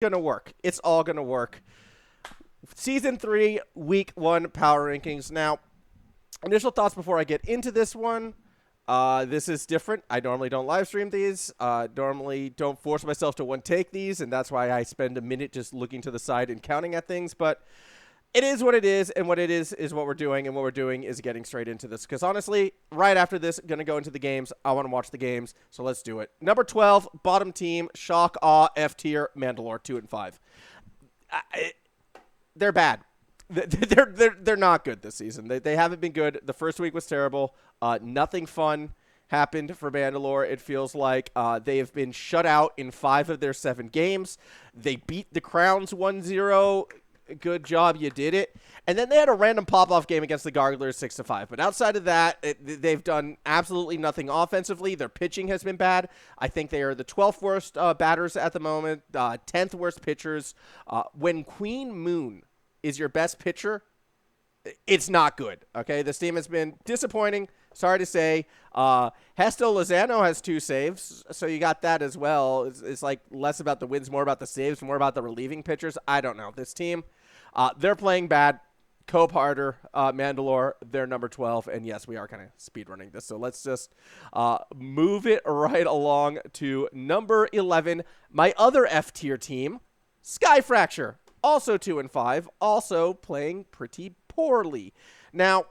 going to work. It's all going to work. Season 3, Week 1 power rankings. Now, initial thoughts before I get into this one. This is different. I normally don't live stream these. Normally don't force myself to one take these, and that's why I spend a minute just looking to the side and counting at things. But it is what it is, and what it is what we're doing, and what we're doing is getting straight into this. Because honestly, right after this, going to go into the games. I want to watch the games, so let's do it. Number 12, bottom team, shock, awe, F tier, Mandalore, 2 and 5. They're bad. They're not good this season. They haven't been good. The first week was terrible. Nothing fun happened for Mandalore. It feels like they have been shut out in 5 of their 7 games. They beat the Crowns 1-0. Good job, you did it. And then they had a random pop-off game against the Garglers 6-5. But outside of that, they've done absolutely nothing offensively. Their pitching has been bad. I think they are the 12th worst batters at the moment, 10th worst pitchers. When Queen Moon is your best pitcher, it's not good, okay? This team has been disappointing, sorry to say. Hesto Lozano has 2 saves, so you got that as well. It's like less about the wins, more about the saves, more about the relieving pitchers. I don't know. This team, they're playing bad. Cope harder, Mandalore, they're number 12, and yes, we are kind of speedrunning this, so let's just move it right along to number 11, my other F-tier team, Sky Fracture. Also 2 and 5, also playing pretty poorly. Now,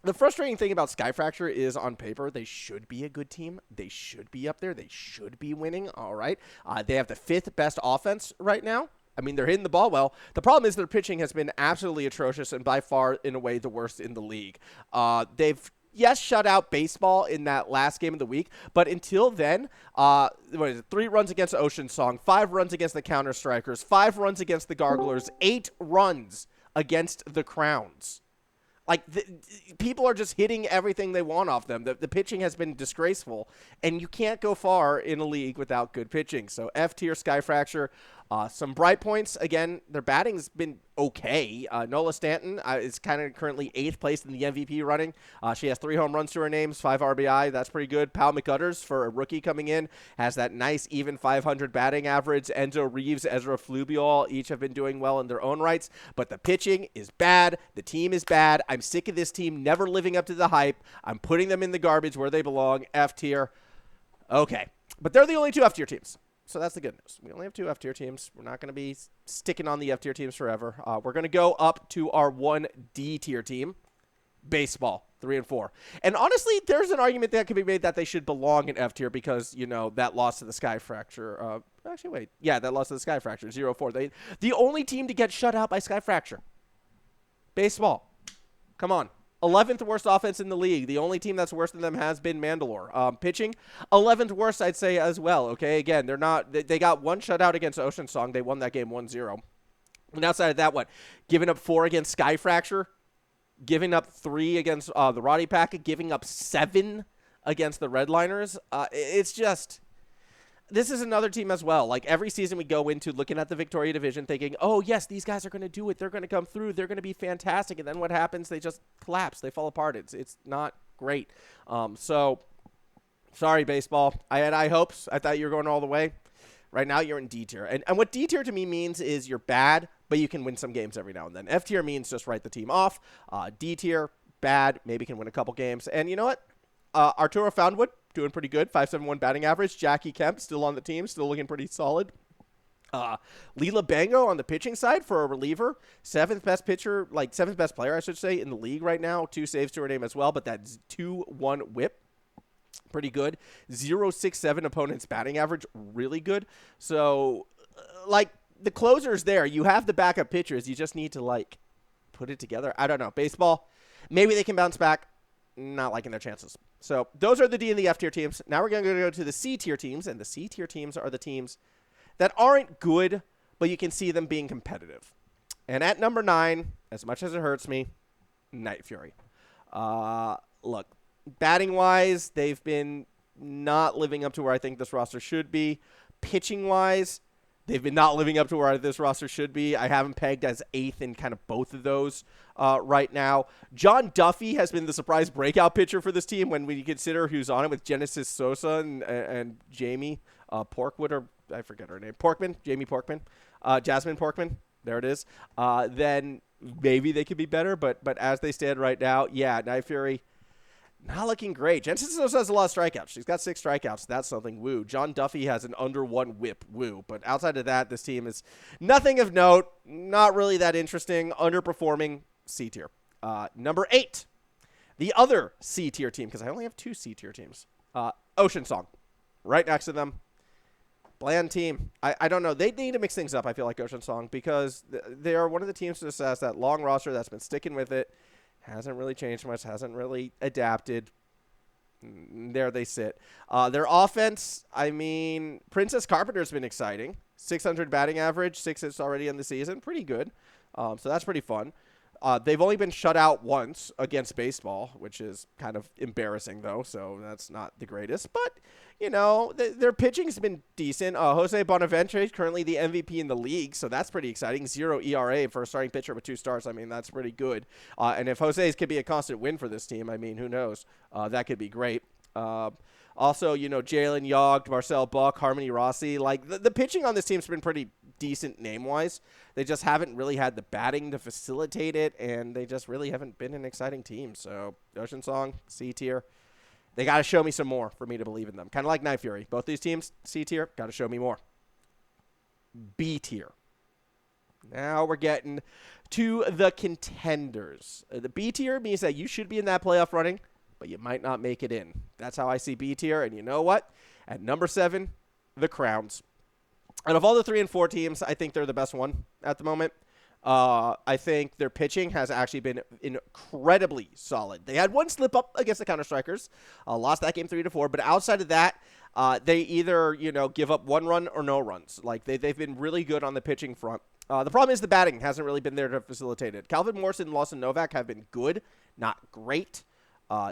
the frustrating thing about Sky Fracture is on paper, they should be a good team. They should be up there. They should be winning. All right. They have the 5th best offense right now. I mean, they're hitting the ball well. The problem is their pitching has been absolutely atrocious and by far, in a way, the worst in the league. They've shut out baseball in that last game of the week, but until then, 3 runs against Ocean Song, 5 runs against the Counter Strikers, 5 runs against the Garglers, 8 runs against the Crowns. Like, people are just hitting everything they want off them. The pitching has been disgraceful, and you can't go far in a league without good pitching. So F-tier Sky Fracture. Some bright points. Again, their batting's been okay. Nola Stanton is kind of currently 8th place in the MVP running. She has 3 home runs to her name, 5 RBI. That's pretty good. Pal McGutters, for a rookie coming in, has that nice even 500 batting average. Enzo Reeves, Ezra Flubiol, each have been doing well in their own rights. But the pitching is bad. The team is bad. I'm sick of this team never living up to the hype. I'm putting them in the garbage where they belong. F-tier. Okay. But they're the only 2 F-tier teams. So that's the good news. We only have 2 F-tier teams. We're not going to be sticking on the F-tier teams forever. We're going to go up to our 1 D-tier team, baseball, 3 and 4. And honestly, there's an argument that could be made that they should belong in F-tier because, you know, that loss to the Sky Fracture. Actually, wait. Yeah, that loss to the Sky Fracture, 0-4. The only team to get shut out by Sky Fracture. Baseball. Come on. 11th worst offense in the league. The only team that's worse than them has been Mandalore. Pitching, 11th worst, I'd say, as well. Okay, again, they got 1 shutout against Ocean Song. They won that game 1-0. And outside of that, giving up 4 against Sky Fracture, giving up 3 against the Roddy Pack, giving up 7 against the Redliners. It's just... This is another team as well. Like, every season we go into looking at the Victoria Division thinking, oh, yes, these guys are going to do it. They're going to come through. They're going to be fantastic. And then what happens? They just collapse. They fall apart. It's not great. So, sorry, baseball. I had high hopes. I thought you were going all the way. Right now, you're in D tier. And what D tier to me means is you're bad, but you can win some games every now and then. F tier means just write the team off. D tier, bad, maybe can win a couple games. And you know what? Arturo Foundwood, doing pretty good. 5.71 batting average. Jackie Kemp, still on the team, still looking pretty solid. Leela Bango on the pitching side for a reliever. 7th best pitcher, 7th best player, I should say, in the league right now. 2 saves to her name as well, but that's 2-1 whip. Pretty good. 0.67 opponent's batting average. Really good. So, the closer's there. You have the backup pitchers. You just need to, put it together. I don't know. Baseball, maybe they can bounce back. Not liking their chances. So those are the D and the F tier teams. Now we're going to go to the C tier teams, and the C tier teams are the teams that aren't good, but you can see them being competitive. And at number 9, as much as it hurts me, Night Fury. Look, batting-wise, they've been not living up to where I think this roster should be. Pitching-wise, they've been not living up to where this roster should be. I have them pegged as 8th in kind of both of those right now. John Duffy has been the surprise breakout pitcher for this team when we consider who's on it with Genesis Sosa and Jamie Porkwood, or I forget her name. Jamie Porkman. Jasmine Porkman, there it is, then maybe they could be better. But as they stand right now, yeah, Night Fury, not looking great. Jensen also has a lot of strikeouts. She's got 6 strikeouts. That's something. Woo. John Duffy has an under 1 whip. Woo. But outside of that, this team is nothing of note. Not really that interesting. Underperforming. C tier. Number 8. The other C tier team, because I only have 2 C tier teams. Ocean Song. Right next to them. Bland team. I don't know. They need to mix things up, I feel like, Ocean Song, because they are one of the teams that has that long roster that's been sticking with it. Hasn't really changed much. Hasn't really adapted. There they sit. Their offense, I mean, Princess Carpenter's been exciting. 600 batting average, 6 hits already in the season. Pretty good. So that's pretty fun. They've only been shut out once against baseball, which is kind of embarrassing, though, so that's not the greatest. But, you know, their pitching's been decent. Jose Bonaventure is currently the MVP in the league, so that's pretty exciting. 0 ERA for a starting pitcher with 2 starts. I mean, that's pretty good. And if Jose's could be a constant win for this team, I mean, who knows? That could be great. Also, you know, Jalen Yogg, Marcel Buck, Harmony Rossi. Like, the pitching on this team's been pretty decent name-wise. They just haven't really had the batting to facilitate it, and they just really haven't been an exciting team. So, Ocean Song, C tier. They got to show me some more for me to believe in them. Kind of like Night Fury. Both these teams, C tier, got to show me more. B tier. Now we're getting to the contenders. The B tier means that you should be in that playoff running, but you might not make it in. That's how I see B tier. And you know what? At number 7, the Crowns. Out of all the 3 and 4 teams, I think they're the best one at the moment. I think their pitching has actually been incredibly solid. They had one slip up against the Counter-Strikers, lost that game 3-4. But outside of that, they either, you know, give up 1 run or no runs. Like, they've been really good on the pitching front. The problem is the batting hasn't really been there to facilitate it. Calvin Morrison and Lawson Novak have been good, not great.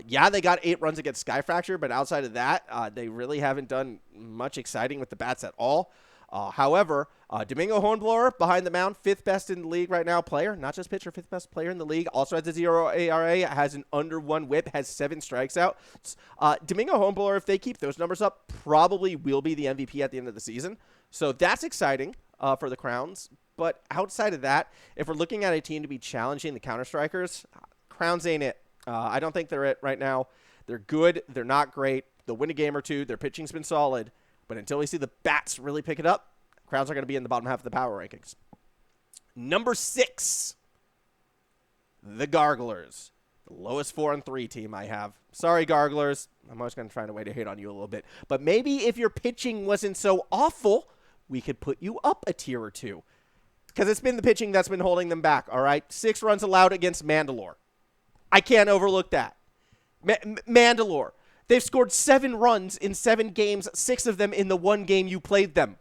Yeah, they got 8 runs against Sky Fracture, but outside of that, they really haven't done much exciting with the bats at all. However, Domingo Hornblower behind the mound, 5th best in the league right now player, not just pitcher, 5th best player in the league. Also has a 0 ERA, has an under 1 whip, has 7 strikes out. Domingo Hornblower, if they keep those numbers up, probably will be the MVP at the end of the season. So that's exciting for the Crowns. But outside of that, if we're looking at a team to be challenging the Counter-Strikers, Crowns ain't it. I don't think they're it right now. They're good. They're not great. They'll win a game or 2. Their pitching's been solid. But until we see the bats really pick it up, Crowns are going to be in the bottom half of the power rankings. Number 6, the Garglers. The lowest 4 and 3 team I have. Sorry, Garglers. I'm always going to try a way to hate on you a little bit. But maybe if your pitching wasn't so awful, we could put you up a tier or 2. Because it's been the pitching that's been holding them back, all right? 6 runs allowed against Mandalore. I can't overlook that. Mandalore. They've scored 7 runs in 7 games, 6 of them in the 1 game you played them.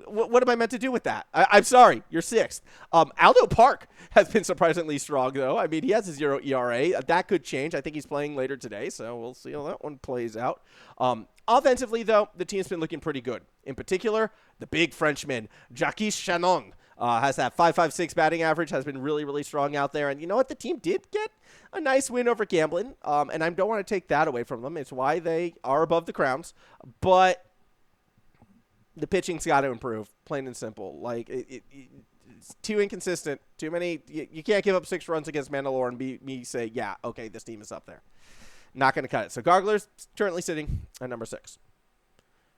What am I meant to do with that? I'm sorry, you're 6th. Aldo Park has been surprisingly strong, though. I mean, he has a 0 ERA. That could change. I think he's playing later today, so we'll see how that one plays out. Offensively, though, the team's been looking pretty good. In particular, the big Frenchman, Jacques Chanon, has that 5.56 batting average, has been really, really strong out there. And you know what? The team did get a nice win over Gamblin, and I don't want to take that away from them. It's why they are above the Crowns. But the pitching's got to improve, plain and simple. Like, it's too inconsistent, too many. You can't give up 6 runs against Mandalore and me say, yeah, okay, this team is up there. Not going to cut it. So Garglers currently sitting at number 6.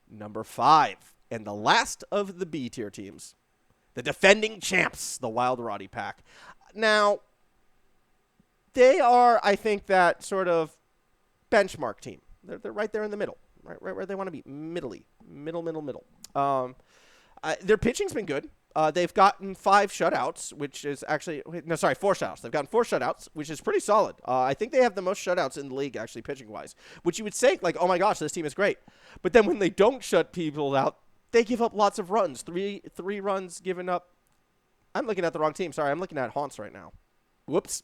Number 5, and the last of the B-tier teams, the defending champs, the Wild Roddy Pack. Now, they are, I think, that sort of benchmark team. They're right there in the middle, right where they want to be, middle. Their pitching's been good. They've gotten 5 shutouts, which is actually, 4 shutouts. They've gotten 4 shutouts, which is pretty solid. I think they have the most shutouts in the league, actually, pitching-wise, which you would say, like, oh my gosh, this team is great. But then when they don't shut people out, they give up lots of runs. 3 runs given up. I'm looking at the wrong team. Sorry, I'm looking at Haunts right now. Whoops.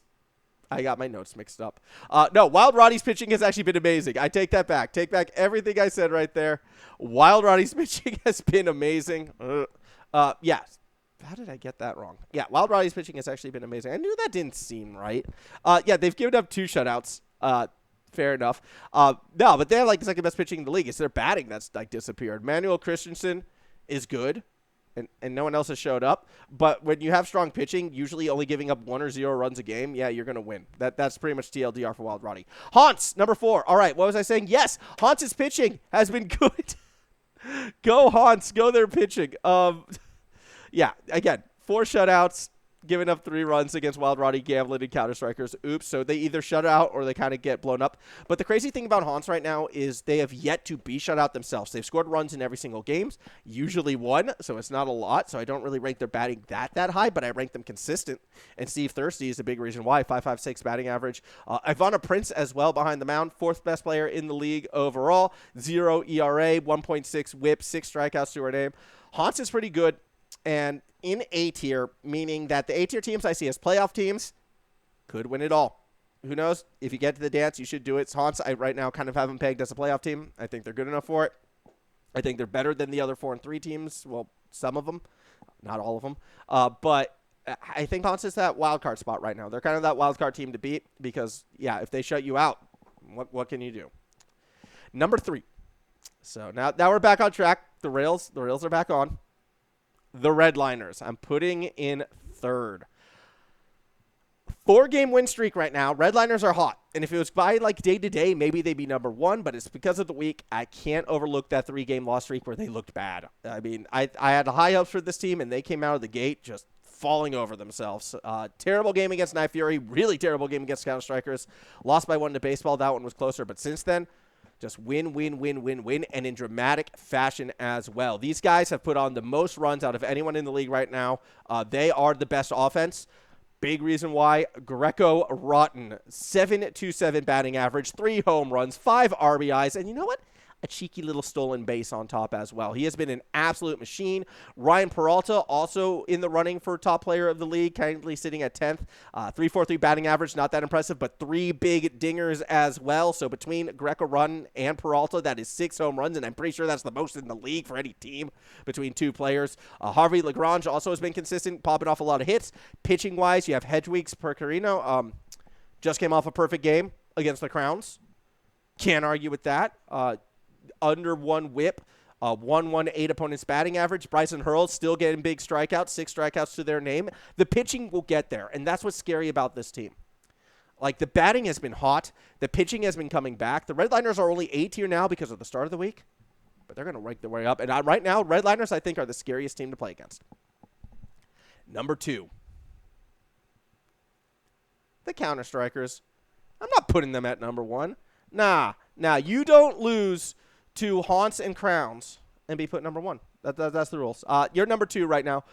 I got my notes mixed up. No, Wild Roddy's pitching has actually been amazing. I take that back. Take back everything I said right there. Wild Roddy's pitching has been amazing. Yeah. How did I get that wrong? Yeah, Wild Roddy's pitching has actually been amazing. I knew that didn't seem right. Yeah, they've given up 2 shutouts. Fair enough. No, but they're like the second best pitching in the league. It's their batting that's like disappeared. Manuel Christensen is good. and no one else has showed up. But when you have strong pitching, usually only giving up 1 or 0 runs a game, yeah, you're going to win. That's pretty much TLDR for Wild Roddy. Hans, number 4. All right, what was I saying? Yes, Hans's pitching has been good. Go Hans, go their pitching. Yeah, again, 4 shutouts, giving up 3 runs against Wild Roddy, Gambling, and Counter-Strikers. Oops, so they either shut out or they kind of get blown up. But the crazy thing about Hans right now is they have yet to be shut out themselves. They've scored runs in every single game, usually 1, so it's not a lot. So I don't really rank their batting that high, but I rank them consistent. And Steve Thirsty is a big reason why. 5.56 batting average. Ivana Prince as well behind the mound, 4th best player in the league overall. 0 ERA, 1.6 whip, 6 strikeouts to her name. Hans is pretty good. And in A tier, meaning that the A tier teams I see as playoff teams could win it all. Who knows? If you get to the dance, you should do it. Hans, I right now kind of have them pegged as a playoff team. I think they're good enough for it. I think they're better than the other 4 and 3 teams. Well, some of them, not all of them. But I think Hans is that wild card spot right now. They're kind of that wild card team to beat because, yeah, if they shut you out, what can you do? Number 3. So now we're back on track. The rails are back on. The Redliners, I'm putting in 3rd. 4-game win streak right now. Redliners are hot. And if it was by like day to day, maybe they'd be number 1, but it's because of the week. I can't overlook that 3-game loss streak where they looked bad. I mean, I had high hopes for this team, and they came out of the gate just falling over themselves. Terrible game against Night Fury. Really terrible game against Counter-Strikers. Lost by 1 to baseball. That one was closer. But since then, just win, and in dramatic fashion as well. These guys have put on the most runs out of anyone in the league right now. They are the best offense. Big reason why. Greco rotten. 7.27 batting average, 3 home runs, 5 RBIs. And you know what? A cheeky little stolen base on top as well. He has been an absolute machine. Ryan Peralta also in the running for top player of the league, kindly sitting at 10th. 3.43 batting average, not that impressive, but 3 big dingers as well. So between Greco Run and Peralta, that is 6 home runs, and I'm pretty sure that's the most in the league for any team between 2 players. Harvey Lagrange also has been consistent, popping off a lot of hits. Pitching-wise, you have Hedwig's Percarino. Just came off a perfect game against the Crowns. Can't argue with that. Under 1 whip, 118 opponent's batting average. Bryson Hurl still getting big strikeouts, 6 strikeouts to their name. The pitching will get there, and that's what's scary about this team. Like, the batting has been hot. The pitching has been coming back. The Redliners are only A tier now because of the start of the week, but they're going to rank their way up. And right now, Redliners, I think, are the scariest team to play against. Number 2, the Counter-Strikers. I'm not putting them at number 1. Nah, you don't lose to Haunts and Crowns and be put number 1. That's the rules. You're number 2 right now,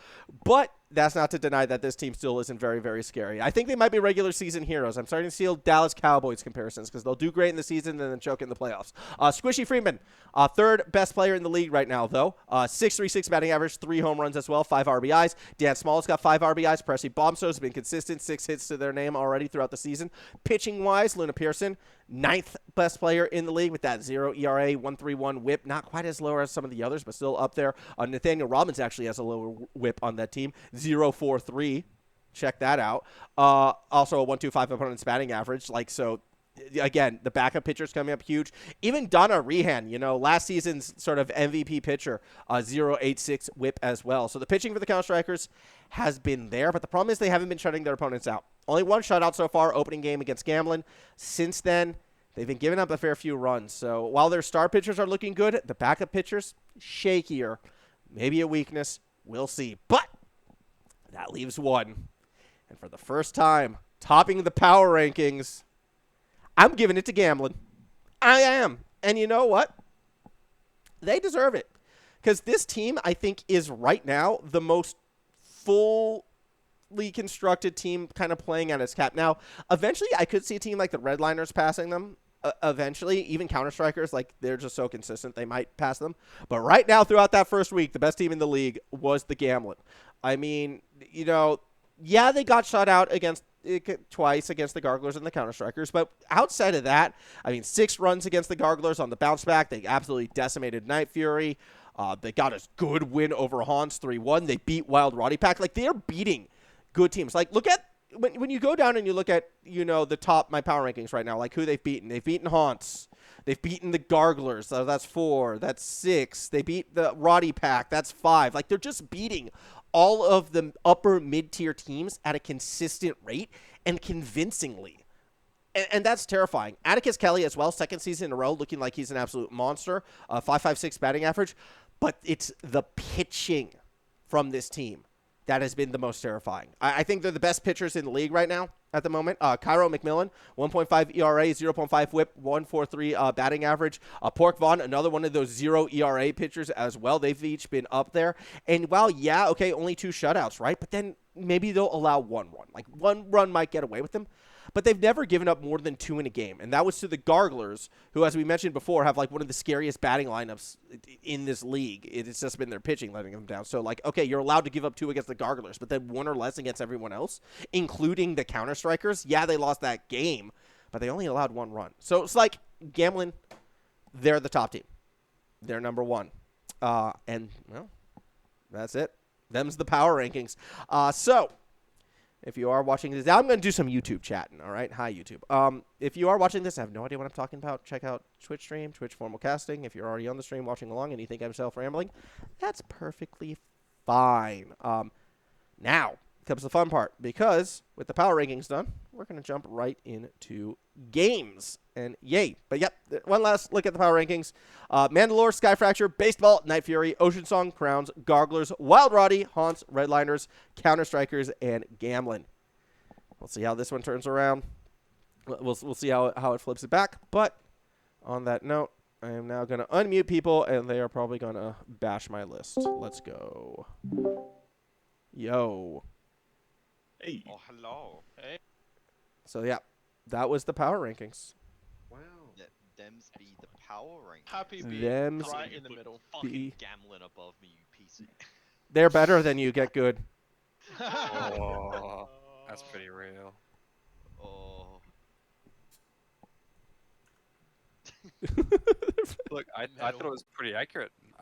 but that's not to deny that this team still isn't very, very scary. I think they might be regular season heroes. I'm starting to see Dallas Cowboys comparisons because they'll do great in the season and then choke in the playoffs. Squishy Freeman, 3rd best player in the league right now, though. 6.36 batting average, 3 home runs as well, 5 RBIs. Dan Small's got 5 RBIs. Percy Bombso has been consistent, 6 hits to their name already throughout the season. Pitching-wise, Luna Pearson, 9th best player in the league with that 0 ERA, 1.31 whip. Not quite as low as some of the others, but still up there. Nathaniel Robbins actually has a lower whip on that team, 0.43. Check that out. Also a 1.25 opponent's batting average. So again, the backup pitchers coming up huge. Even Donna Rehan, last season's sort of MVP pitcher, 0.86 whip as well. So the pitching for the Counter-Strikers has been there, but the problem is they haven't been shutting their opponents out. Only 1 shutout so far, opening game against Gamblin. Since then, they've been giving up a fair few runs. So while their star pitchers are looking good, the backup pitchers, shakier. Maybe a weakness. We'll see. But that leaves 1. And for the first time, topping the power rankings, I'm giving it to Gamblin. I am. And you know what? They deserve it. Because this team, I think, is right now the most fully constructed team kind of playing at its cap. Now, eventually, I could see a team like the Redliners passing them. Eventually, even Counter-Strikers, they're just so consistent, they might pass them. But right now, throughout that first week, the best team in the league was the Gamblin. I mean, yeah, they got shut out twice against the Garglers and the Counter-Strikers, but outside of that, 6 runs against the Garglers on the bounce back. They absolutely decimated Night Fury. They got a good win over Hans 3-1. They beat Wild Roddy Pack. They're beating good teams. Look at when you go down and you look at, the top, my power rankings right now, who they've beaten. They've beaten Haunts. They've beaten the Garglers, so that's 4. That's 6. They beat the Roddy Pack. That's 5. Like, they're just beating all of the upper mid-tier teams at a consistent rate and convincingly. And that's terrifying. Atticus Kelly as well, second season in a row, looking like he's an absolute monster. 5.56 batting average. But it's the pitching from this team that has been the most terrifying. I think they're the best pitchers in the league right now at the moment. Cairo McMillan, 1.5 ERA, 0.5 whip, 1.43 batting average. Pork Vaughn, another one of those 0 ERA pitchers as well. They've each been up there. And while, yeah, okay, only 2 shutouts, right? But then maybe they'll allow 1 run. Like, 1 run might get away with them. But they've never given up more than 2 in a game. And that was to the Garglers, who, as we mentioned before, have like one of the scariest batting lineups in this league. It's just been their pitching letting them down. So, like, okay, you're allowed to give up 2 against the Garglers, but then 1 or less against everyone else, including the counter-strikers. Yeah, they lost that game, but they only allowed 1 run. So it's like Gamblin, they're the top team. They're number 1. And, well, that's it. Them's the power rankings. So if you are watching this, now I'm going to do some YouTube chatting, all right? Hi, YouTube. If you are watching this, I have no idea what I'm talking about. Check out Twitch stream, Twitch Formal Casting. If you're already on the stream watching along and you think I'm self-rambling, that's perfectly fine. Now comes the fun part, because with the power rankings done, we're going to jump right into games. And yay. But yep, one last look at the power rankings. Mandalore, Sky Fracture, Baseball, Night Fury, Ocean Song, Crowns, Garglers, Wild Roddy, Haunts, Redliners, Counter Strikers, and Gamblin. We'll see how this one turns around. We'll see how it flips it back. But on that note, I am now going to unmute people, and they are probably going to bash my list. Let's go. Yo. Hey. Oh, hello. Hey. So, yeah, that was the power rankings. Wow. Them's be the power rank. Happy being Them's right in the middle. Fucking Gamblin above me, you piece of... They're better than you. Get good. Oh, that's pretty real. Oh. Look, I thought it was pretty accurate.